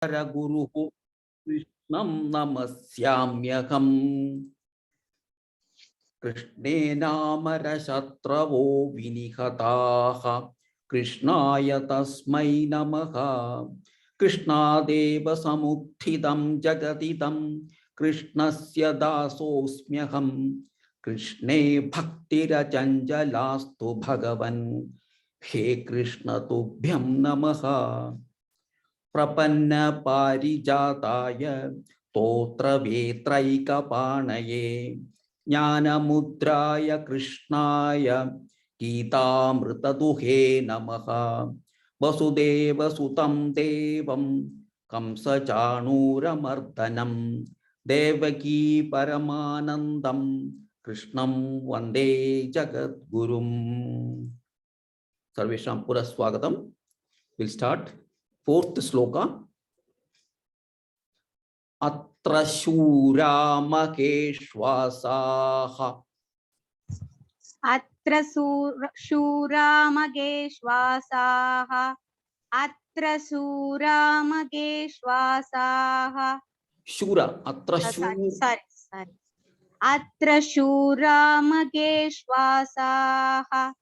गुरुः कृष्णं नमस्याम्यहम्। कृष्णेनामरशत्रवो विनिहताः कृष्णाय तस्मै नमः। कृष्णादेव समुत्थितं जगदिदं कृष्णस्य दासोऽस्म्यहम्। कृष्णे भक्तिरचञ्चलास्तु भगवन्, हे कृष्ण तुभ्यं नमः। प्रपन्न पारिजाताय स्तोत्रवेत्रैकपाणये ज्ञानमुद्राय कृष्णाय गीतामृतदुहे नमः। वसुदेवसुतं देवं कंसचाणूरमर्दनं देवकी परमानन्दं कृष्णं वन्दे जगद्गुरुम्। सर्वेषां पुनः स्वागतम्। We'll start. Fourth sloka. Atra shura mageshwasaha. Atra shura mageshwasaha. Atra shura mageshwasaha. Shura. Atra shura. Sorry. Atra shura mageshwasaha.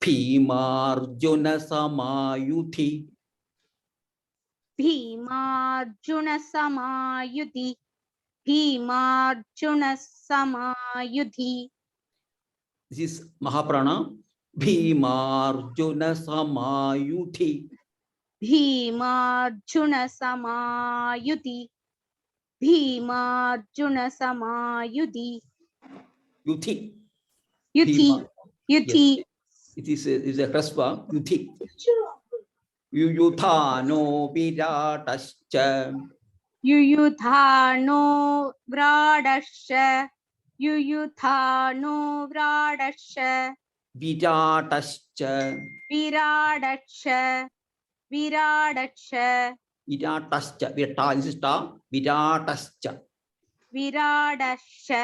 Bhimarjuna samayuthi. Bhimarjuna samayuti. Bhimarjuna samayuti. This is Mahaprana. Bhimarjuna samayuthi. Bhimarjuna samayuti. Bhimarjuna samayuti. Yuthi. Yuthi. Yuthi. Yes. It is a hrasva. Yuthi. Yuyuthano viratascha. Yuyuthano vradasya. Yuyuthano vradasya. Viratascha. Viradasya. Viradasya. Viratascha. Virata. This is ta. Viratascha. Viradasya.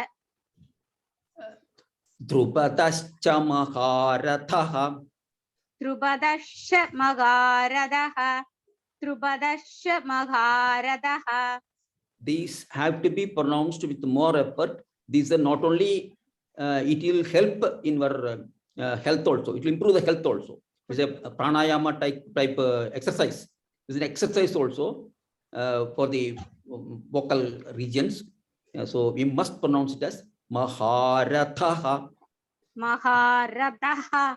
Drupadascha Maharathaha. Drupadaśya Magaradaha. Drupadaśya Magaradaha. These have to be pronounced with more effort. These are not only it will help in your health also. It will improve the health also. It's a pranayama type exercise. It's an exercise also for the vocal regions. So we must pronounce it as Maharathaha. Maharathaha.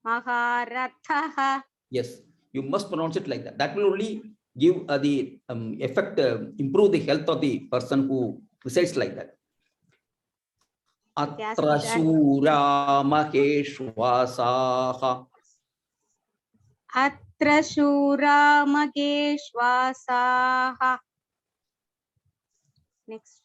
Maharathaha. Yes, you must pronounce it like that. That will only give the effect, improve the health of the person who recites like that. Atra shura maheshwasaha. Atra shura mageshwasaha. Next.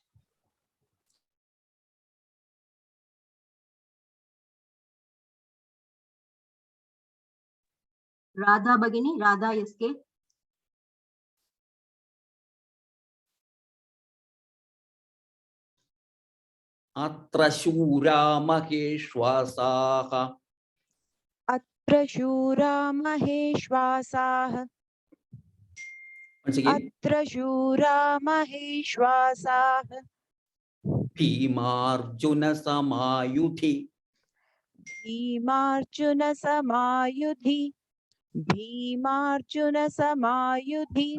Radha Bhagini, Radha SK. Atra shura maheshwasaha. Atra shura maheshwasaha. Once again. Atra shura maheshwasaha. Bhimarjuna samayuthi. Bhimarjuna samayuthi. Bhimarjuna samayuthi.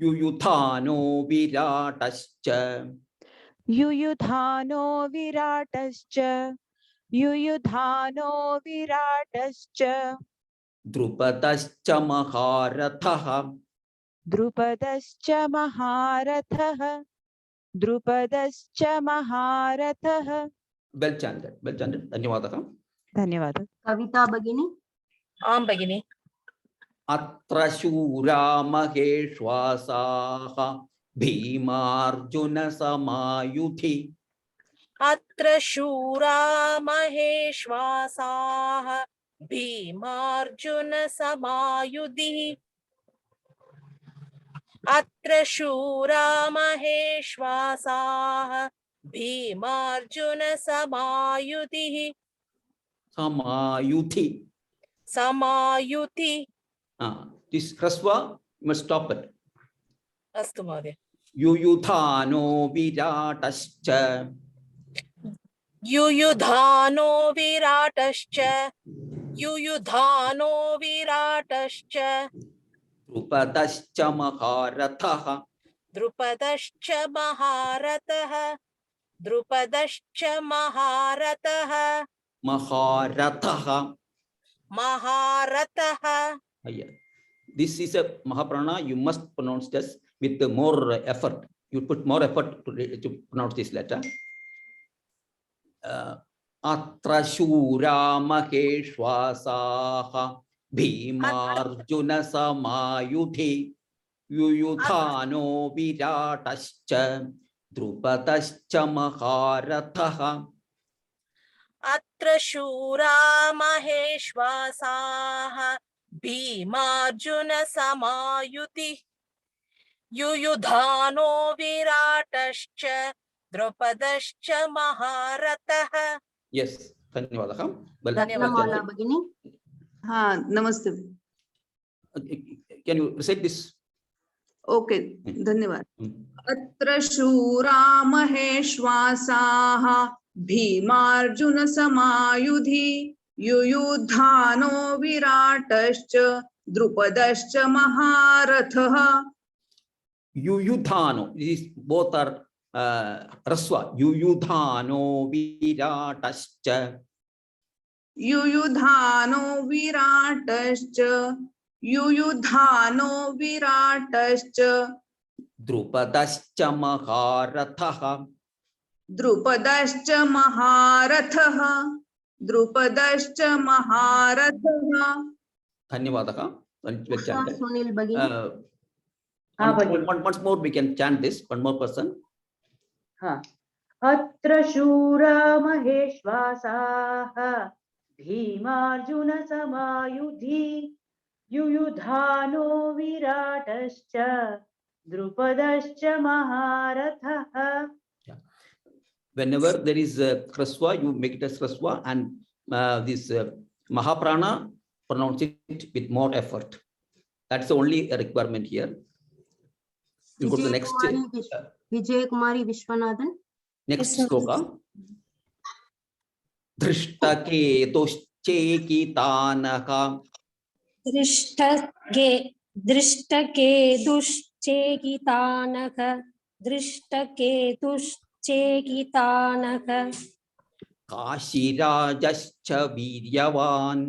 Yuyuthano viratascha. Yuyudhano viratascha. Yuyudhano viratascha. Drupadascha Maharathaha. Drupadascha Maharathaha. Drupadascha Maharathaha. Well chanted. Well chanted. Dhanyavadaha. Dhanyawad. Kavita Bhagini. Am Bhagini. Atra shura maheshwasaha. Bhimarjuna samayuthi. Atra shura maheshwasaha. Bhimarjuna samayudhi. Atra shura maheshwasaha. Bhimarjuna samayudhi. Samayuthi. Samayuti. This hrasva, you must stop it. अस्तु महोदय. Yuyudhano viratascha. युयुधानो विराटश्च युयुधानो विराटश्च Drupadascha Maharatha. द्रुपदश्च महारथः द्रुपदश्च महारथः Maharatha. महारथः. Yeah. This is a Mahaprana. You must pronounce this with more effort. You put more effort to pronounce this letter. Atra Shura Maheshwasaha Bhimarjuna Samayuthi Yuyudhano Viratascha Drupadascha Maharatha. अत्र शूरा महेश्वासाः भीमार्जुन समायुति युयुधानो विराटश्च द्रौपदश्च महारथः. Yes, धन्यवादः. Well, Ratnamala भगिनी. हाँ नमस्ते. can you recite this? Okay धन्यवाद. Hmm. अत्र शूरा महेश्वासाः भीमार्जुन समायुधि युयुधानो विराटश्च द्रुपदश्च महारथः. Yuyudhano. These both are raswa. Yuyudhano viratascha. युयुधानो विराटश्च Drupadascha Maharatha. द्रुपदश्च महारथः. धन्यवादः. Well chanted. सुनील भगिनी. Once more we can chant this. One more person. अत्र शूरा महेश्वासाः भीमार्जुन समायुधि युयुधानो विराटश्च द्रुपदश्च महारथः. Whenever there is a hraswa, you make it as hraswa, and this Mahaprana, pronounce it with more effort. That's the only requirement here. You go to the next Vijay Kumari Vishwanathan. next sloka. Drishtaketuschekitanaha. दृष्टकेतुश्चेकितानक Kashirajascha Viryavan.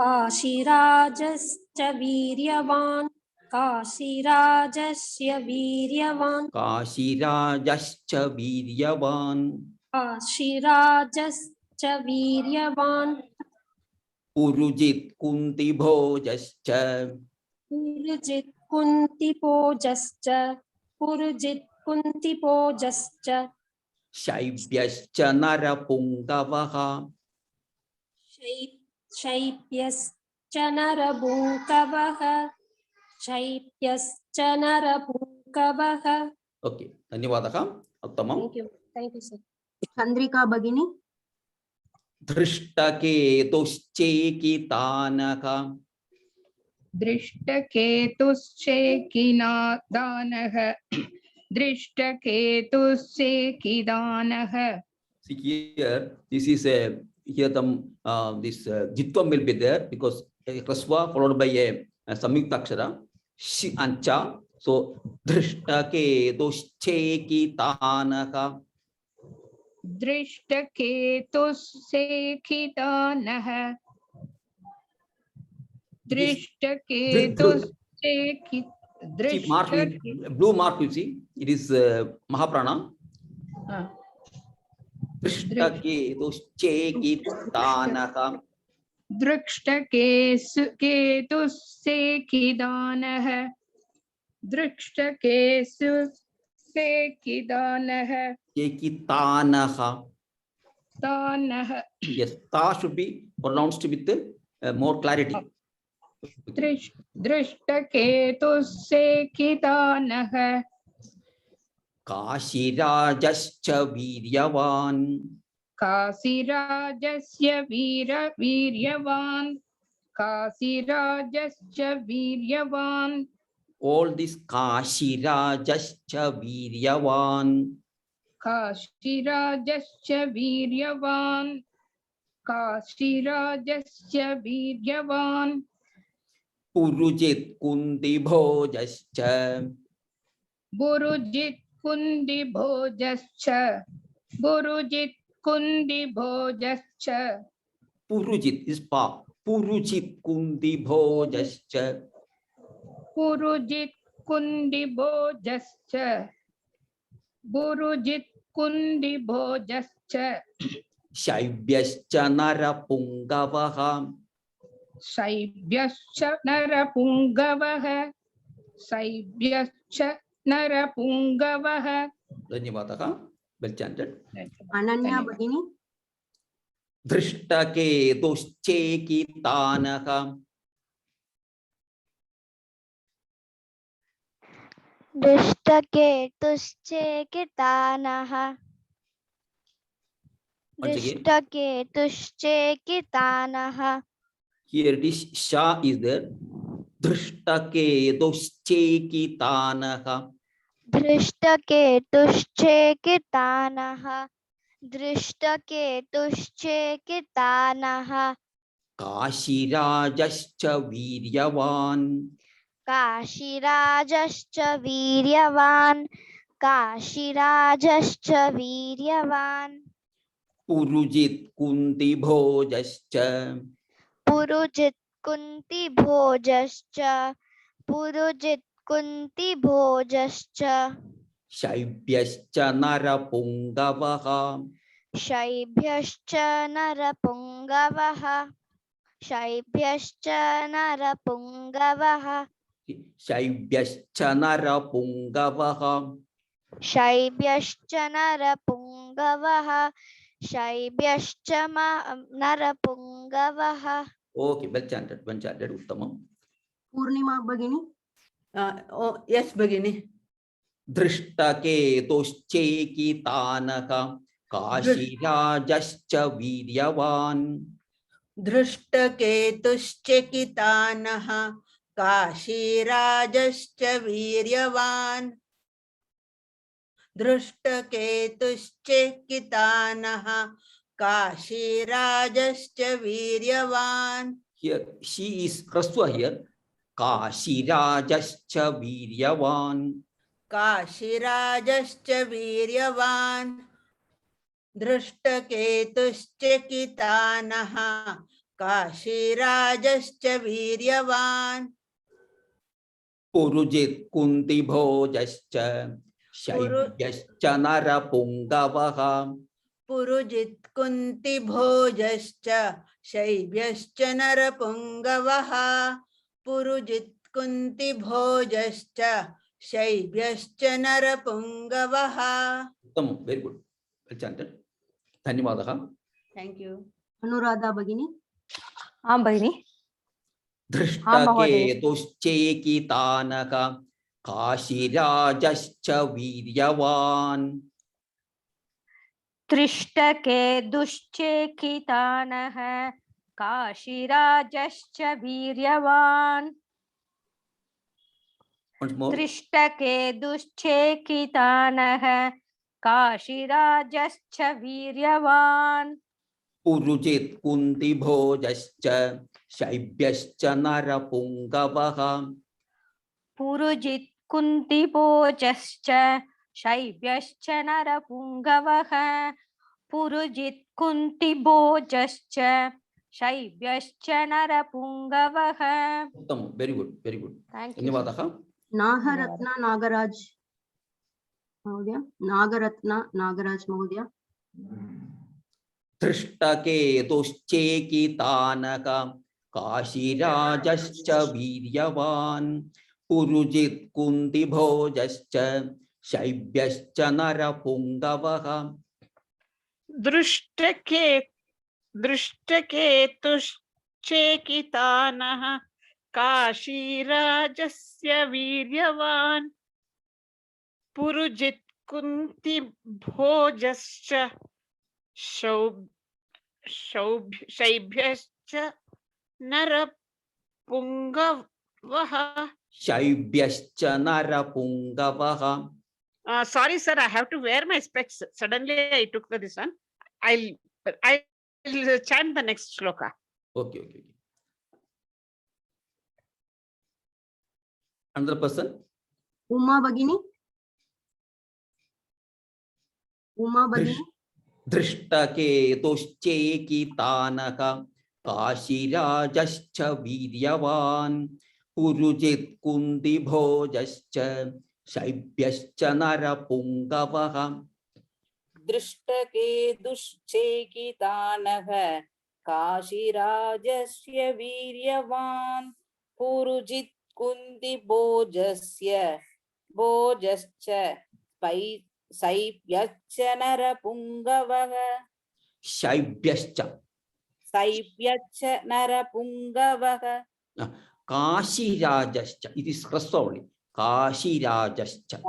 काशीराजश्च वीर्यवान् काशीराजस्य वीर्यवान् Kashirajascha Viryavan. काशीराजश्च वीर्यवान् Urujit Kunti Bhojascha. Purujit कुन्तिपोजश्च Shaibhyascha Narapungavaha. शैप्यश्च नरपुङ्कवः. Okay, धन्यवादः. उत्तमम्. Thank you sir. Chandrika भगिनी. धृष्टकेतुश्चेकितानः. दृष्टकेतुश्चेकितानः दृष्टकेतुश्चेकितानः. See here, this is a here this jitvam will be there because a hraswa followed by a samyukta akshara shi and cha. So drishtaketuschekitanaha. दृष्टकेतुश्चेकितानः See, mark it, blue mark you see, it is Mahaprana. Drishtaketuschekitanaha. दृष्टकेतुश्चेकितानः दृष्टकेतुश्चेकितानः Chekitanaha. तानः. Yes, ta should be pronounced with more clarity. दृष्टकेतुश्चेकितानः Kashirajascha Viryavan. काशीराजस्य वीर्यवान् काशीराजश्च वीर्यवान् All this Kashirajascha Viryavan. काशीराजश्च वीर्यवान् काशीराजश्च वीर्यवान् Purujit Kundibhojascha. बुरुजित् कुन्दिभोजश्च बुरुजित् कुन्दिभोजश्च Purujit is pa. Purujit Kundibhojascha. Purujit कुन्दिभोजश्च बुरुजित् कुन्दिभोजश्च Shaibhyascha Narapungavaha. शैब्यश्च नरपुङ्गवः शैब्यश्च नरपुङ्गवः Dhanyavadaha. Well chanted. अनन्या भगिनी Dhrishtaketuschekitanaha. दृष्टकेतुश्चेकितानः Once again, दृष्टकेतुश्चेकितानः here it is Sha is there. Dhrishtaketuschekitanaha. दृष्टकेतुश्चेकितानः दृष्टकेतुश्चेकितानः Kashirajascha Viryavan. काशीराजश्च वीर्यवान् काशीराजश्च वीर्यवान् Purujit Kundibhojascha. पुरुजित् कुन्तिभोजश्च पुरुजित् कुन्तिभोजश्च Shaibhyascha Narapungavaha. शैभ्यश्च नरपुङ्गवः शैभ्यश्च नरपुङ्गवः Shaibhyascha Narapungavaha. शैभ्यश्च नरपुङ्गवः शैभ्यश्च नरपुङ्गवः Okay, well chanted, Uttamam. पूर्णिमा भगिनी Yes, Bhagini. Dhrishtaketuschekitanaha. Kashirajascha Viryavan. दृष्टकेतुश्चकितानः काशीराजश्च वीर्यवान् दृष्टकेतुश्चकितानः काशीराजश्च वीर्यवान् Here, she is Hraswa here. Kashirajascha Viryavan. काशीराजश्च वीर्यवान् दृष्टकेतुश्चकितानः काशीराजश्च वीर्यवान् Purujit Kundibhojascha. Shaibhyascha Narapungavaha. Purujit कुन्तिभोजश्च शैभ्यश्च नरपुङ्गवः पुरुजित् कुन्तिभोजश्च शैभ्यश्च नरपुङ्गवः Uttamam, very good. Well chanted. Dhanyavadaha. Thank you. Anuradha भगिनी आं भगिनि Dhrishtaketuschekitanaha. Kashirajascha Viryavan. दृष्टके दुश्चेकितानः काशीराजश्च वीर्यवान् Once more. दृष्टके दुश्चेकितानः काशीराजश्च वीर्यवान् Purujit Kundibhojascha. Shaibhyascha Narapungavaha. Purujit कुन्तिभोजश्च शैभ्यश्च नरपुङ्गवः पुरुजित् कुन्तिभोजश्च शैभ्यश्च नरपुङ्गवः Uttamam, very good, very good. Thank you. Dhanyavadaha. Nagarathna Nagraj महोदय नागरत्न नागराज महोदय Dhrishtaketuschekitanaha. Kashirajascha Viryavan. Purujit Kundibhojascha. Shaibhyascha Narapungavaha. दृष्टकेतुश्चेकितानः काशीराजस्य वीर्यवान् पुरुजित् कुन्तिभोजश्च शैभ्यश्च नरपुङ्गवः Pungavaha. Shaibhyascha Narapungavaha. Sorry, sir, I have to wear my specs. Suddenly I took this one. I'll chant the next shloka. Okay, okay, okay. Another person? Uma Bhagini. Uma Bhagini. Drishtaketushchekitanaka Kashirajascha Viryavan Purujit Kundibhojascha Shaibhyascha Narapungavaha. दृष्टके दुश्चेकितानः काशीराजस्य वीर्यवान् Purujit कुन्दिभोजस्य भोजश्च सैप्यश्च नरपुङ्गवः Shaibhyascha. सैप्यश्च नरपुङ्गवः Kashirajascha. It is Hrasva only. Kashirajascha.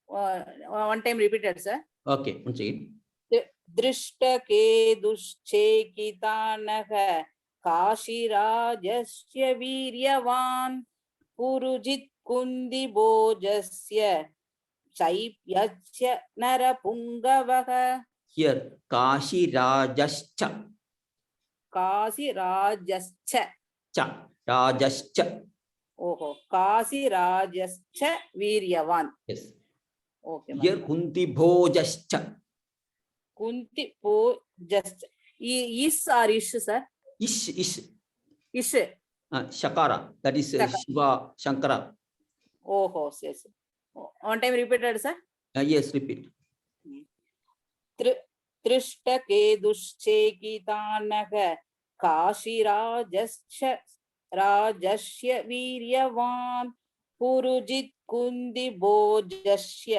one time repeated, sir. Okay, once again. दृष्टके दुश्चेकितानः काशीराजस्य वीर्यवान् Purujit कुन्दिभोजस्य शैप्यश्च नरपुङ्गवः Here, Kashirajascha. काशीराजश्च Cha. Rajascha. ओहो काशीराजश्च वीर्यवान्. Yes. Okay, Here, Kundibhojascha. कुन्तिभोजश्च is or ish, sir? Ish. Ish. Shakara. That is Shakara. Shiva Shankara. Oh, yes. One time repeated, sir. Yes, repeat. दृष्टके दुश्चेकितानः काशीराजस्य वीर्यवान् Purujit कुन्दिभोजस्य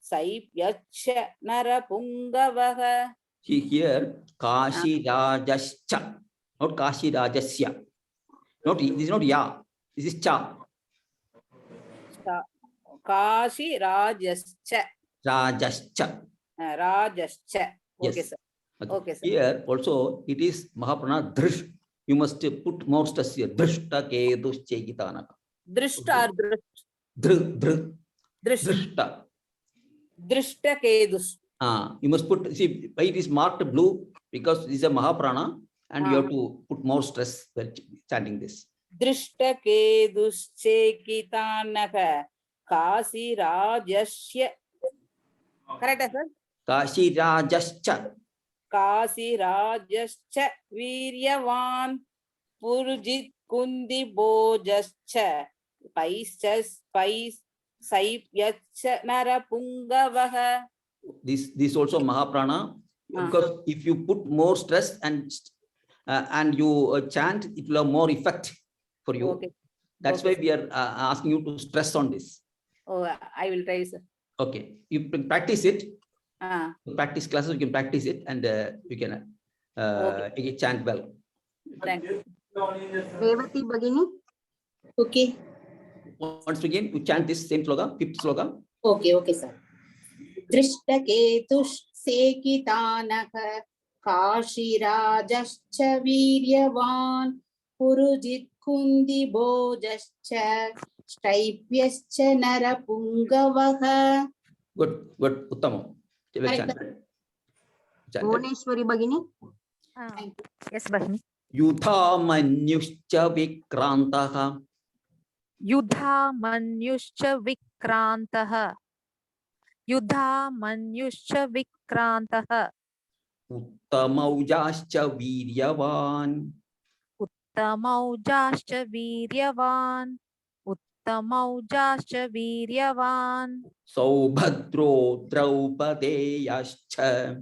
सैप्यश्च नरपुङ्गवः. Here, Kashirajascha. Not Kashirajasya. This is not Ya. This is Cha. काशीराजश्च Rajascha. राजश्च. Okay, Yes. sir. Okay, sir. Here also it is Mahaprana Drish. You must put more stress here. Drishta Keduschekitanaka. Drishta or Drishta. Drishta. Drishta Kedus. You must put, see, why it is marked blue? Because this is a Mahaprana and you have to put more stress when chanting this. Drishta Keduschekitanaka Kasirajasya. Correct, sir? Kashirajascha. Kasirajascha Viryavan Purjit Kundibhojascha Saipyascha Narapungavaha. This also Mahaprana. Because if you put more stress and you chant, it will have more effect for you. Okay. That's why we are asking you to stress on this. Oh, I will try, sir. Okay, you can practice it. Ah. Practice classes, you can practice it, and you can chant well. Thank you. Revati Bhagini. Okay. Once again, you chant this same slogan, fifth slogan. Okay, sir. दृष्टकेतुश्चेकितानः काशीराजश्च वीर्यवान् Purujit कुन्दिभोजश्च शैप्यश्च नरपुङ्गवः. Good, Uttamam. Chant. Bhuvneshwari Bhagini. Yes, Bhagini. Yudha Manyuscha Vikrantaha. Yudha Manyuscha Vikrantaha. Yudha Manyuscha Vikrantaha. Uttamaujascha Viryavan. Uttamaujascha Viryavan. Uttamaujascha Viryavan. Saubhadro Draupadeyascha.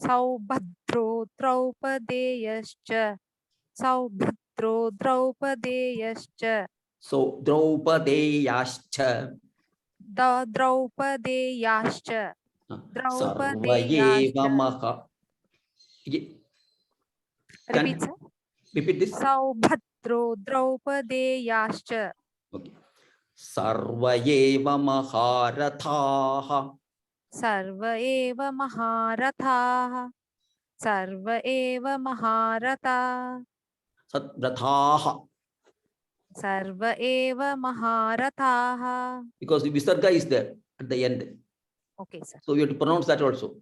Saubhadro Draupadeyascha. Saubhadro Draupadeyascha. So Draupadeyascha. Draupadeyascha. Sarvayeva Maha. Repeat, sir. Repeat this. Saubhadro Draupadeyascha. Okay. Sarvayeva Maharathaha. Sarva eva Maharathaha. Sarva eva Maharatha. Satrathaha. सर्व एव महारथाः. because the visarga is there at the end. Okay, sir. So you have to pronounce that also.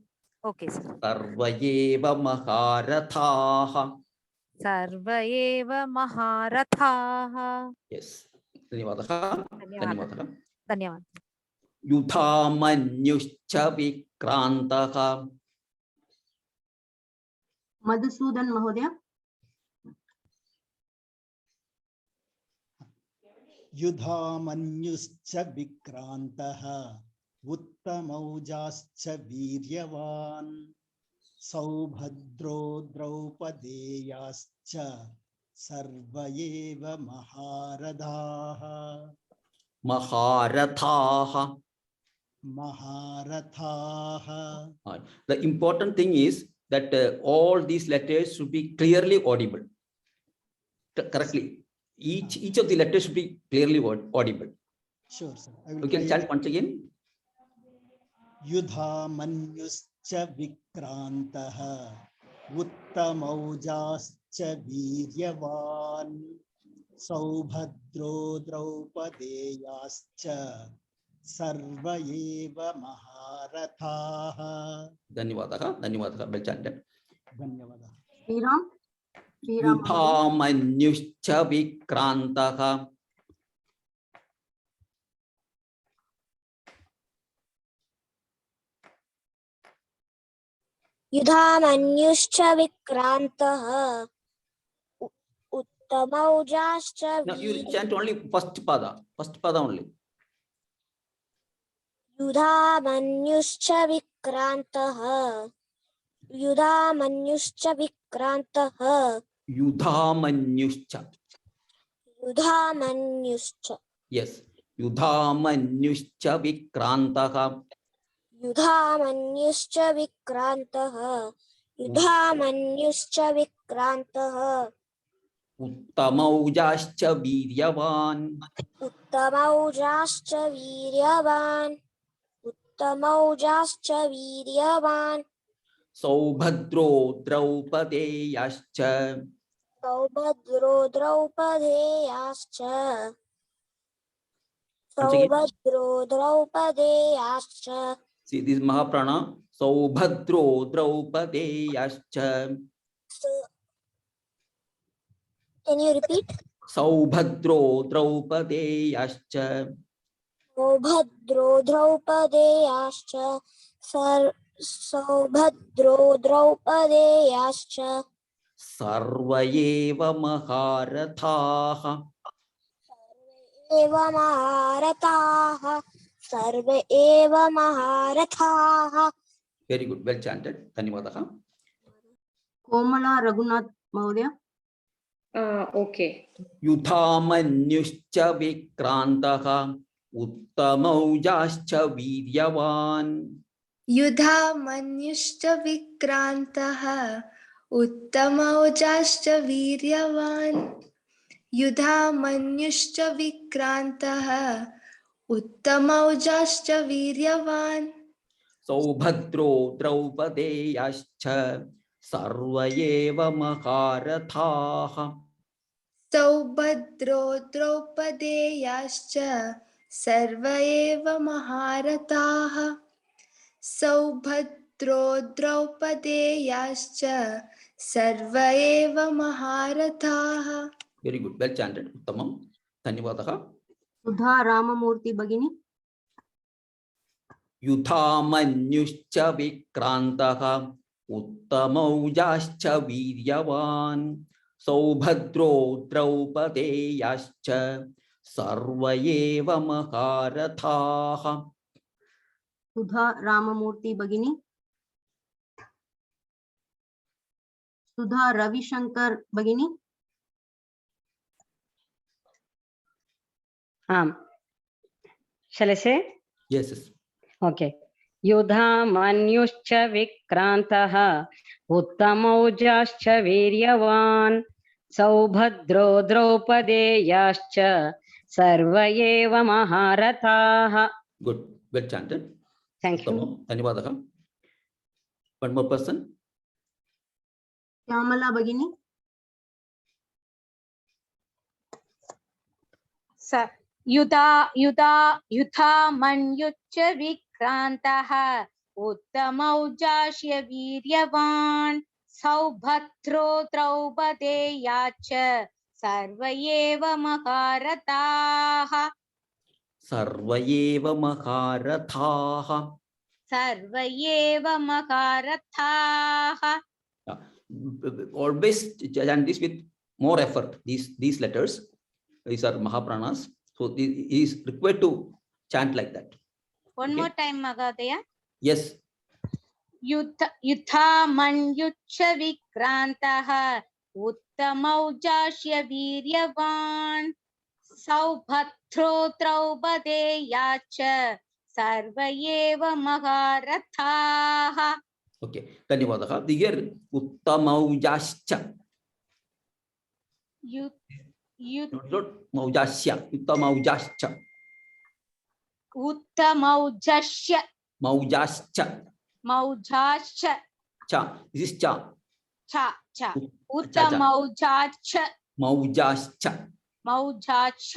Okay, sir. Sarva eva maharathaha. सर्व एव महारथाः. Yes. Dhanyavadah. धन्यवादः. Dhanyavadah. धन्यवादः. Yudhamanyuscha vikrantaha. Madhusudan महोदय युधामन्युश्च विक्रान्तः उत्तमौजाश्च वीर्यवान् सौभद्रो द्रौपदेयाश्च सर्व एव महारथाः. Maharathaha. महारथाः. The important thing is that all these letters should be clearly audible. Correctly. Each of the letters should be clearly audible. Sure, sir. I will You can try chant it. once again. युधामन्युश्च विक्रान्तः उत्तमौजाश्च वीर्यवान् सौभद्रो द्रौपदेयाश्च सर्व एव महारथाः. Dhanyavadah. Dhanyavadah. Well chanted. धन्यवादः. श्रीराम महोदय Yudhamanyuscha vikrantaha. युधामन्युश्च विक्रान्तः उत्तमौजाश्च Now you chant only first pada only. युधामन्युश्च विक्रान्तः युधामन्युश्च विक्रान्तः Yudhamanyuscha. युधामन्युश्च Yes. Yudhamanyuscha vikrantaha. युधामन्युश्च विक्रान्तः युधामन्युश्च विक्रान्तः Uttamaujaschcha viryavan. उत्तमौजाश्च वीर्यवान् उत्तमौजाश्च वीर्यवान् Saubhadro draupadeyascha. सौभद्रो द्रौपदेयाश्च Once again. सौभद्रो द्रौपदेयाश्च See this Mahaprana. Saubhadro draupadeyascha. Can you repeat? Saubhadro draupadeyascha. सौभद्रो द्रौपदेयाश्च सौभद्रो द्रौपदेयाश्च Sarva eva maharathaha. एव महारथाः सर्व एव महारथाः. Very good. Well chanted. Dhanyavadah. कोमला रघुनाथ महोदय Okay. Yudhamanyuscha vikrantaha. Uttamaujaschcha viryavan. युधामन्युश्च विक्रान्तः उत्तमौजाश्च वीर्यवान् युधामन्युश्च विक्रान्तः उत्तमौजाश्च वीर्यवान् Saubhadro draupadeyascha. Sarva eva maharathaha. सौभद्रो द्रौपदेयाश्च सर्व एव महारथाः सौभद्रो द्रौपदेयाश्च सर्व एव महारथाः. Very good. Well chanted. Uttamam. Dhanyavadah. सुधा राममूर्ति भगिनी Yudhamanyuscha vikrantaha. Uttamaujaschcha viryavan. Saubhadro draupadeyascha. Sarva eva maharathaha. सुधा राममूर्ति भगिनी सुधा रविशंकर भगिनी Shall I say? Yes, yes. Okay. युधामन्युश्च विक्रान्तः उत्तमौजाश्च वीर्यवान् सौभद्रो द्रौपदेयाश्च सर्व एव महारथाः. Good. Well chanted. Thank you. Uttamam. Dhanyavadah. One more person. श्यामला भगिनी युधा मन्युच्च विक्रान्तः उत्तमौजास्य वीर्यवान् सौभद्रो द्रौपदेया च सर्व एव महारथाः सर्व एव महारथाः. सर्व एव महारथाः. Always chant this with more effort. These letters, these are Mahapranas. So he is required to chant like that. One Okay. more time, Magadaya. Yes. युधा मन्युच्च विक्रान्तः उत्तमौजास्य वीर्यवान् सौभद्रो द्रौपदेया च सर्व एव महारथाः. Okay. Dhanyavadah. Here Uttamaujascha. Not Maujasya. Uttamaujascha. उत्तमौजस्य Maujascha. मौजाश्च Cha. This is cha. च उत्तमौजाश्च Maujascha. मौजाश्च.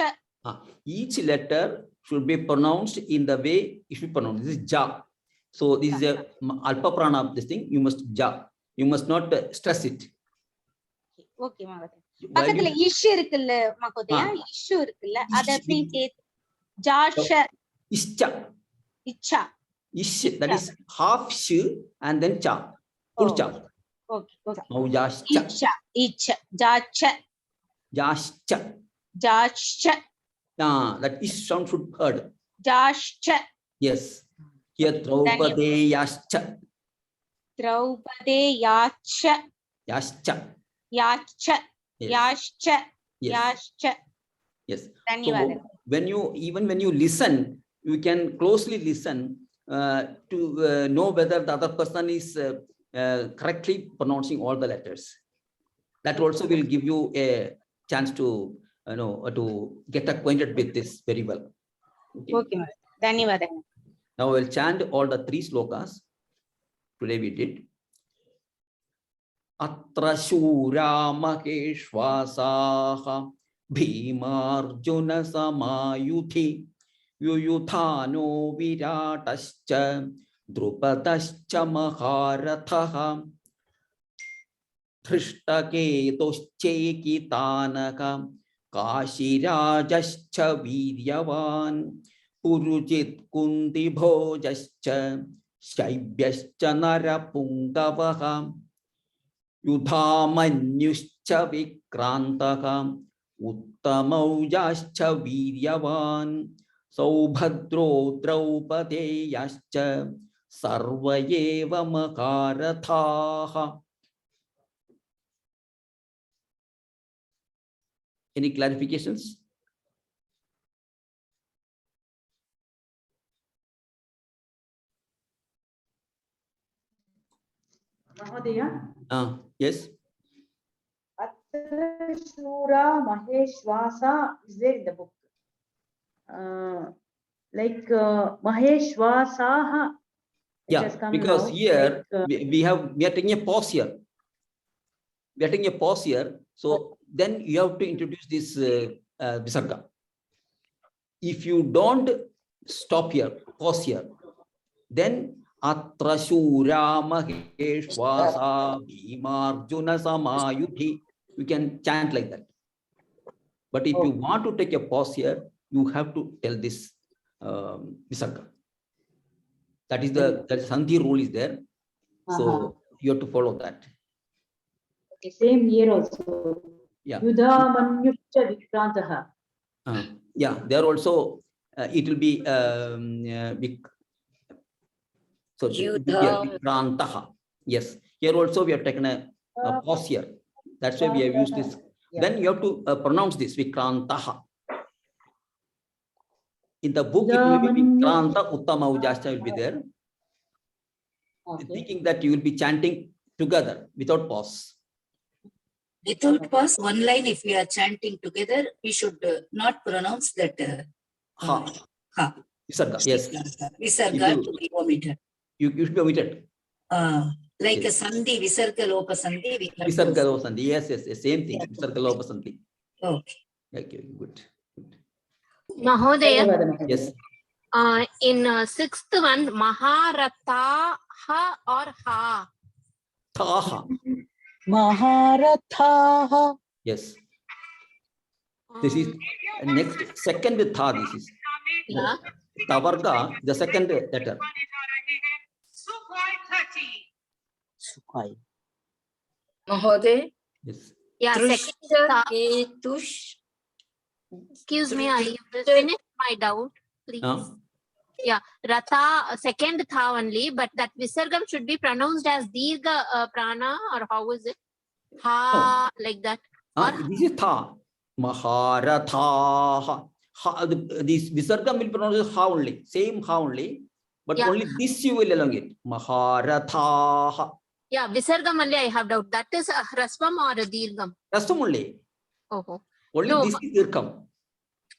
Each letter should be pronounced in the way it should be pronounced. This is ja. So this is a alpha prana of this thing. You must ja. You must not stress it. Okay Mahodaya. பக்கத்துல இஷ் இருக்குல்ல மகோதயா, இஷ் இருக்குல்ல, அத எப்படி சேர்த்து ஜாஷ Ischa. இச்சா. Ish. That is half sh and then cha. Full cha. Okay okay. Maujascha. இச்சா இச்ச ஜாச்ச Jascha. ஜாச்ச That ish sound should be heard. ஜாச்ச. Yes. Here Draupadi-yascha. द्रौपदेयाश्च Yascha. याश्च Yes. याश्च Yes. याश्च. Yes. धन्यवाद. So when you listen, you can closely listen to know whether the other person is correctly pronouncing all the letters. That also will give you a chance to to get acquainted with this very well. Okay. Okay धन्यवाद. Now we'll chant all the 3 slokas. Today we did. Atra shura maheshwasaha bhimarjuna samayuthi yuyuthano viratascha drupadascha maharathaha dhrishtaketoschekitanaka kashirajascha viryavan Purujit Kundi Bhojascha Shaibyascha Narapungavaha Yudhamanyuscha Vikrantaka Uttamaujascha Viryavan Saubhadro Draupadeyascha Sarvayeva Makarathaha. Any clarifications? Mahodaya. Yes. Atra Shura Maheshwasa is there in the book. Maheshwasaha. Yeah, because here we are taking a pause here. We are taking a pause here. So then you have to introduce this visarga. If you don't stop here, pause here, then Atra Shura Maheshwasa Bhimarjuna Samayuthi. You can chant like that. But if you want to take a pause here, you have to tell this visarga. That is the Sandhi rule is there. So you have to follow that. Okay, same here also. Yeah. Yudhamanyuscha Vikrantaha. Yeah, there also it will be Vikrantaha. Yes, here also we have taken a pause here. That's why we have used this. Yeah. Then you have to pronounce this Vikrantaha. In the book, it will be Vikranta Uttamaujascha will be there. Thinking that you will be chanting together without pause. Without pause, one line if we are chanting together, we should not pronounce that Ha. Visarga, yes. Visarga to be omitted. You should be omitted. Like Yes. a sandhi, visarga lopa sandhi. we have to- Visarga lopa sandhi. Yes, same thing. Visarga lopa sandhi. Okay. Okay, good. Mahodaya, Yes. in sixth one, Maharatha ha or ha? Taha. Maharathaha. Yes. This is next second tha. This is Yeah. Tavarga, the second letter. Sukhai. Mahoday, Yes. Yeah, second tha. Ketush, Excuse me, I will finish my doubt, please. Yeah, Ratha, second tha only, but that Visargam should be pronounced as Dirgha Prana, or how is it? Ha, like that. Or This is tha. Maharatha. Ha, this Visargam will pronounce as ha only. Same ha only. But Yeah. only this you will elongate. Maharatha. yeah, Visargam only I have doubt. That is a Hrasvam or a Dirgham? Rastam only. Oh. Only No, this is Dirgham.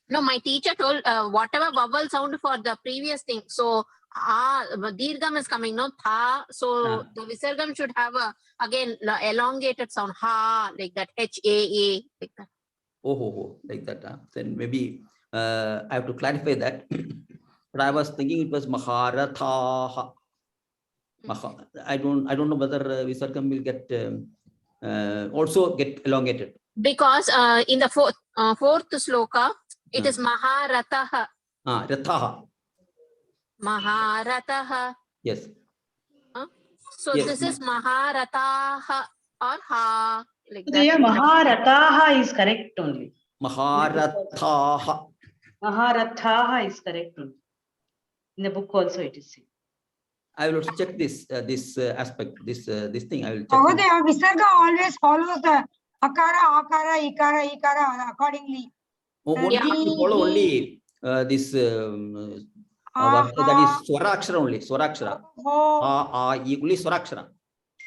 No, my teacher told whatever vowel sound for the previous thing. So, Dirgham is coming, no? Tha. So, the Visargam should have a, again, elongated sound. Ha, like that. H-A-A, like that. Oh, like that. Then maybe I have to clarify that. But I was thinking it was Maharatha. I don't know whether Visargam will get also get elongated. Because in the fourth sloka, it is Maharataha. Rathaha. Maharataha. Yes. So Yes, this is Maharataha or ha, like Yeah, that. Maharathaha is correct only. Maharathaha. Maharathaha is correct only. In the book also it is same. I will also check this aspect, this thing. I will check. Mahodaya, Visarga always follows the akara, akara, ikara, ikara accordingly. Only you follow only this that is Swarakshara only. Swarakshara. Only Swarakshara.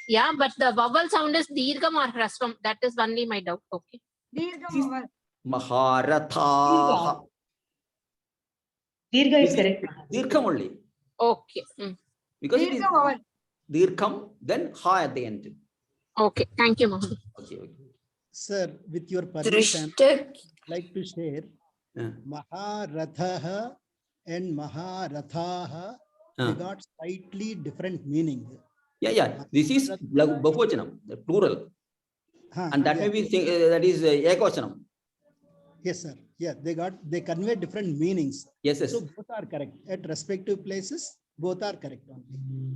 Yeah, but the vowel sound is Dirgham or Hrasvam. That is only my doubt. Okay. Dirgham vowel. Maharatha. Dirgha is correct. Dirgham only. Okay. Because it is Dirgham vowel. Dirgham, then ha at the end. Okay. Thank you, Mahodaya. Okay. Sir, with your permission, I'd like to share Maharathaha and Maharathaha, they got slightly different meaning. Yeah. This is Bahuvachanam, the plural. And that may be that is Ekvachanam. Yes, sir. Yeah, they convey different meanings. Yes. So both are correct. At respective places, both are correct only.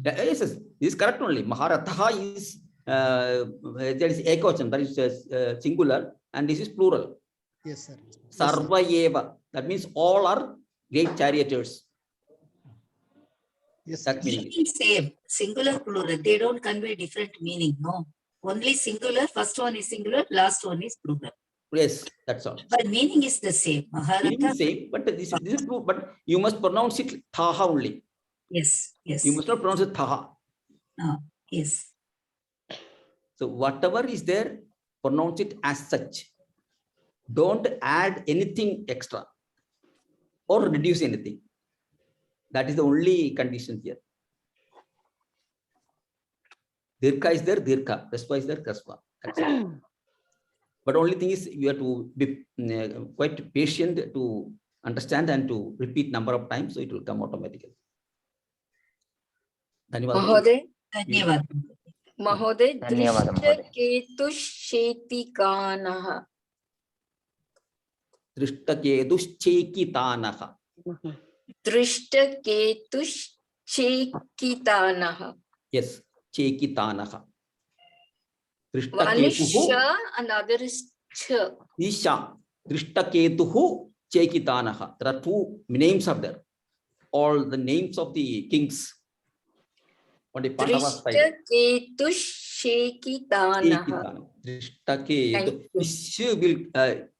Yes. This is correct only. Maharatha is that is Ekvachanam, that is singular, and this is plural. Yes, sir. Sarva eva. That means all are great charioteers. Yes, that Meaning same, singular, plural. They don't convey different meaning. No, only singular. First one is singular. Last one is plural. Yes, that's all. But meaning is the same. Meaning Maharatha. is same, but this is true. But you must pronounce it thaha only. Yes. You must not pronounce it thaha. No. Yes. So whatever is there, pronounce it as such. Don't add anything extra or reduce anything. That is the only condition here. Dirgha is there, Dirgha. Rasva is there, Rasva. That's it. But only thing is you have to be quite patient to understand and to repeat number of times, so it will come automatically. Mahoday, Dhanyavad. Mahoday, Drishtaketushetikanah. Drishtaketushchekitanaha. Drishtaketushchekitanah. Yes, Chekitanaha. One is Sha, another is Cha. Isha. Drishtaketuhu Chekitanaha. There are two names are there. All the names of the kings on the Pandava side. Drishtaketushchekitanah. Drishtaketu. She will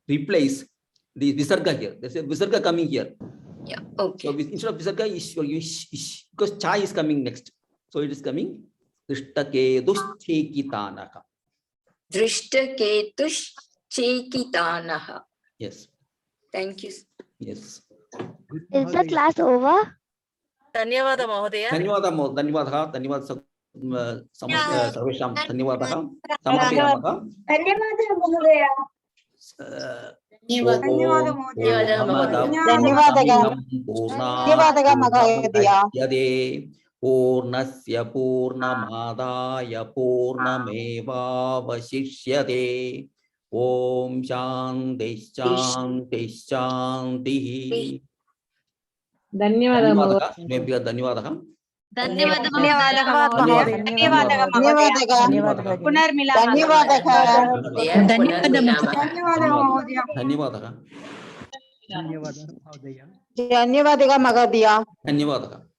replace the Visarga here. There's a Visarga coming here. Yeah, okay. So instead of Visarga, ish, because Cha is coming next. So it is coming Drishtaketushchekitanaha. Drishtaketushchekitanah. Yes. Thank you. Yes. Is the class over? Dhanyavada Mahodaya. धन्यवादः सर्वेषां धन्यवादः समापयामः Dhanyavada Mahodaya. ಧನ್ಯವಾದ ಮಹೋದಯ. ಧನ್ಯವಾದಗಳು. ಧನ್ಯವಾದಗಳು ಮಹೋದಯ. पूर्णस्य पूर्णमादाय पूर्णमेवावशिष्यते. ओम शांति शांति शांति. ಧನ್ಯವಾದ ಧನ್ಯವಾದः. ಧನ್ಯವಾದಗಳು ಮಹೋದಯ. ಧನ್ಯವಾದः.